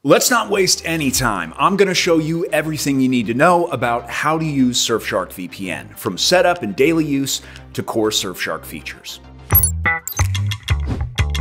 Let's not waste any time. I'm going to show you everything you need to know about how to use Surfshark VPN, from setup and daily use to core Surfshark features.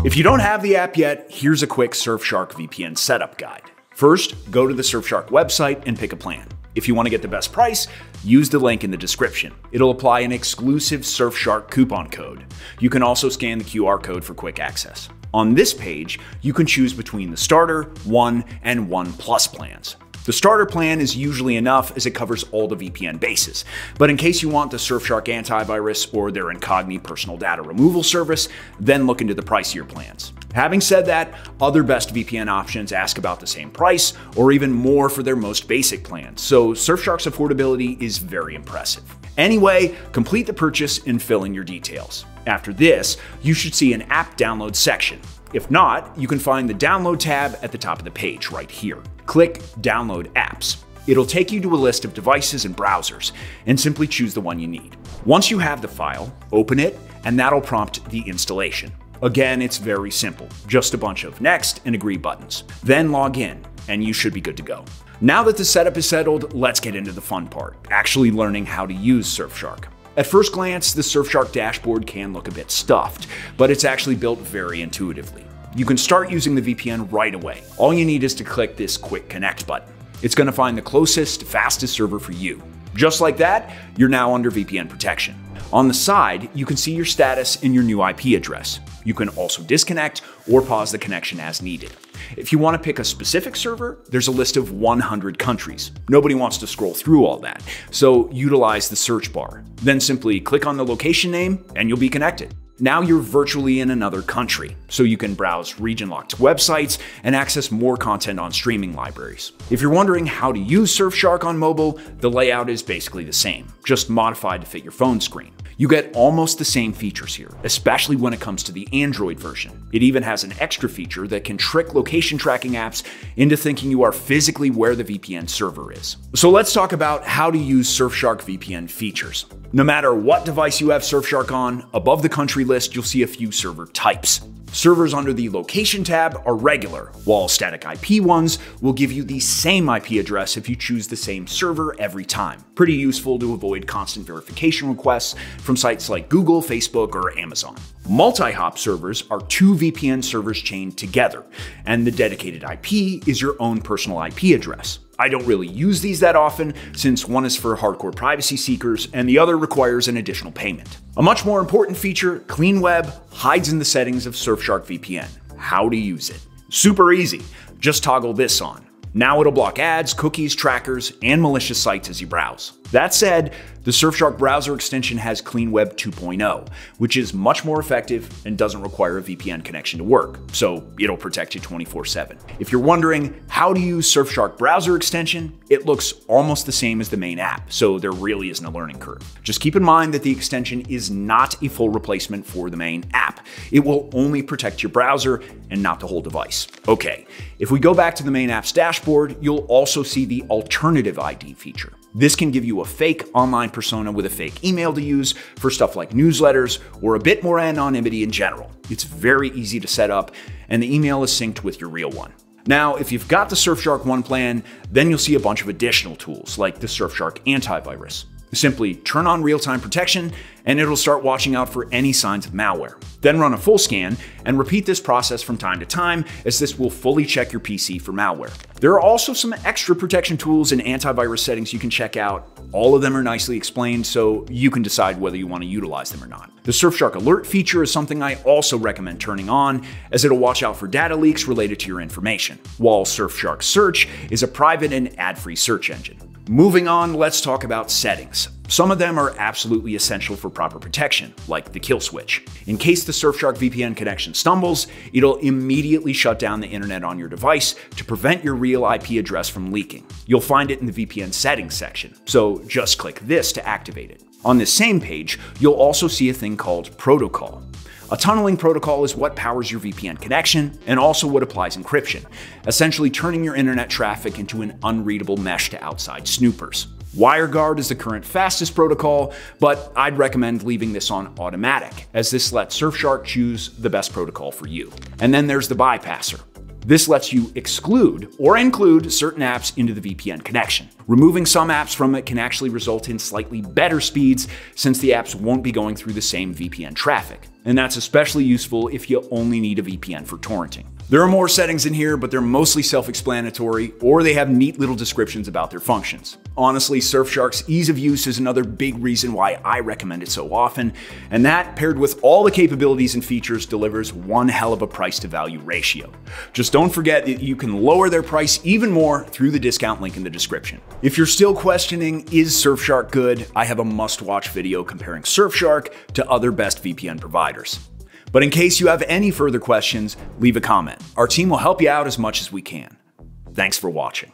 If you don't have the app yet, here's a quick Surfshark VPN setup guide. First, go to the Surfshark website and pick a plan. If you want to get the best price, use the link in the description. It'll apply an exclusive Surfshark coupon code. You can also scan the QR code for quick access. On this page, you can choose between the Starter, One, and One Plus plans. The Starter plan is usually enough as it covers all the VPN bases, but in case you want the Surfshark antivirus or their incognito personal data removal service, then look into the pricier plans. Having said that, other best VPN options ask about the same price or even more for their most basic plans, so Surfshark's affordability is very impressive. Anyway, complete the purchase and fill in your details. After this, you should see an app download section. If not, you can find the download tab at the top of the page right here. Click Download Apps. It'll take you to a list of devices and browsers, and simply choose the one you need. Once you have the file, open it, and that'll prompt the installation. Again, it's very simple, just a bunch of next and agree buttons. Then log in, and you should be good to go. Now that the setup is settled, let's get into the fun part, actually learning how to use Surfshark. At first glance, the Surfshark dashboard can look a bit stuffed, but it's actually built very intuitively. You can start using the VPN right away. All you need is to click this Quick Connect button. It's going to find the closest, fastest server for you. Just like that, you're now under VPN protection. On the side, you can see your status and your new IP address. You can also disconnect or pause the connection as needed. If you want to pick a specific server, there's a list of 100 countries. Nobody wants to scroll through all that, so utilize the search bar. Then simply click on the location name and you'll be connected. Now you're virtually in another country, so you can browse region-locked websites and access more content on streaming libraries. If you're wondering how to use Surfshark on mobile, the layout is basically the same, just modified to fit your phone screen. You get almost the same features here, especially when it comes to the Android version. It even has an extra feature that can trick location tracking apps into thinking you are physically where the VPN server is. So let's talk about how to use Surfshark VPN features. No matter what device you have Surfshark on, above the country list, you'll see a few server types. Servers under the Location tab are regular, while static IP ones will give you the same IP address if you choose the same server every time. Pretty useful to avoid constant verification requests from sites like Google, Facebook, or Amazon. MultiHop servers are two VPN servers chained together, and the dedicated IP is your own personal IP address. I don't really use these that often, since one is for hardcore privacy seekers and the other requires an additional payment. A much more important feature, CleanWeb, hides in the settings of Surfshark VPN. How to use it? Super easy. Just toggle this on. Now it'll block ads, cookies, trackers, and malicious sites as you browse. That said, the Surfshark browser extension has CleanWeb 2.0, which is much more effective and doesn't require a VPN connection to work, so it'll protect you 24/7. If you're wondering how to use Surfshark browser extension, it looks almost the same as the main app, so there really isn't a learning curve. Just keep in mind that the extension is not a full replacement for the main app. It will only protect your browser and not the whole device. Okay, if we go back to the main app's dashboard, you'll also see the alternative ID feature. This can give you a fake online persona with a fake email to use for stuff like newsletters or a bit more anonymity in general. It's very easy to set up, and the email is synced with your real one. Now, if you've got the Surfshark One plan, then you'll see a bunch of additional tools like the Surfshark antivirus. Simply turn on real-time protection and it'll start watching out for any signs of malware. Then run a full scan and repeat this process from time to time, as this will fully check your PC for malware. There are also some extra protection tools and antivirus settings you can check out. All of them are nicely explained, so you can decide whether you want to utilize them or not. The Surfshark Alert feature is something I also recommend turning on, as it'll watch out for data leaks related to your information, while Surfshark Search is a private and ad-free search engine. Moving on, let's talk about settings. Some of them are absolutely essential for proper protection, like the kill switch. In case the Surfshark VPN connection stumbles, it'll immediately shut down the internet on your device to prevent your real IP address from leaking. You'll find it in the VPN settings section, so just click this to activate it. On this same page, you'll also see a thing called protocol. A tunneling protocol is what powers your VPN connection and also what applies encryption, essentially turning your internet traffic into an unreadable mesh to outside snoopers. WireGuard is the current fastest protocol, but I'd recommend leaving this on automatic, as this lets Surfshark choose the best protocol for you. And then there's the bypasser. This lets you exclude or include certain apps into the VPN connection. Removing some apps from it can actually result in slightly better speeds since the apps won't be going through the same VPN traffic. And that's especially useful if you only need a VPN for torrenting. There are more settings in here, but they're mostly self-explanatory, or they have neat little descriptions about their functions. Honestly, Surfshark's ease of use is another big reason why I recommend it so often, and that, paired with all the capabilities and features, delivers one hell of a price-to-value ratio. Just don't forget that you can lower their price even more through the discount link in the description. If you're still questioning, is Surfshark good? I have a must-watch video comparing Surfshark to other best VPN providers. But in case you have any further questions, leave a comment. Our team will help you out as much as we can. Thanks for watching.